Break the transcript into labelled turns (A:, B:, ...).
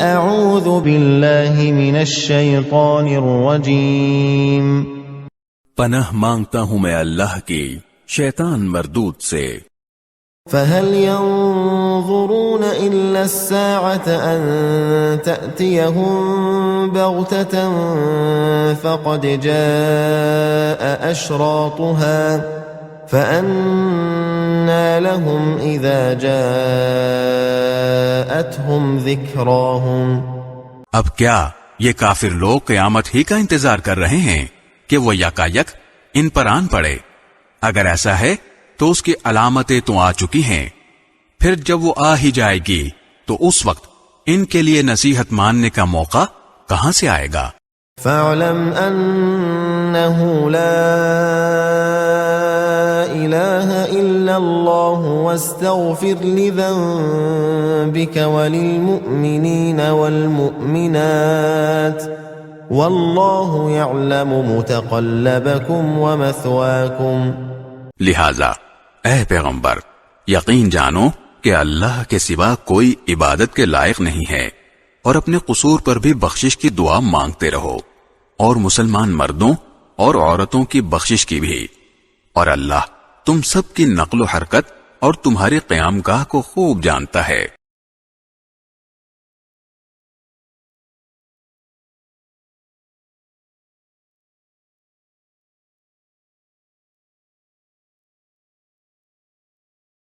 A: اعوذ باللہ من الشیطان الرجیم
B: پناہ مانگتا ہوں میں اللہ کی شیطان مردود سے۔
A: فهل ينظرون إلا الساعة أن تأتيهم بغتة فقد جاء أشراطها فأنى لهم إذا جاءتهم ذكراهم۔
B: اب کیا یہ کافر لوگ قیامت ہی کا انتظار کر رہے ہیں کہ وہ یکایک ان پر آن پڑے؟ اگر ایسا ہے تو اس کی علامتیں تو آ چکی ہیں، پھر جب وہ آ ہی جائے گی تو اس وقت ان کے لیے نصیحت ماننے کا موقع کہاں سے آئے گا؟
A: فاعلم انه لا اله الا الله واستغفر لذنبك وللمؤمنين والمؤمنات والله يعلم متقلبكم ومثواكم۔
B: لہذا اے پیغمبر یقین جانو کہ اللہ کے سوا کوئی عبادت کے لائق نہیں ہے، اور اپنے قصور پر بھی بخشش کی دعا مانگتے رہو، اور مسلمان مردوں اور عورتوں کی بخشش کی بھی، اور اللہ تم سب کی نقل و حرکت اور تمہارے قیام گاہ کو خوب جانتا ہے۔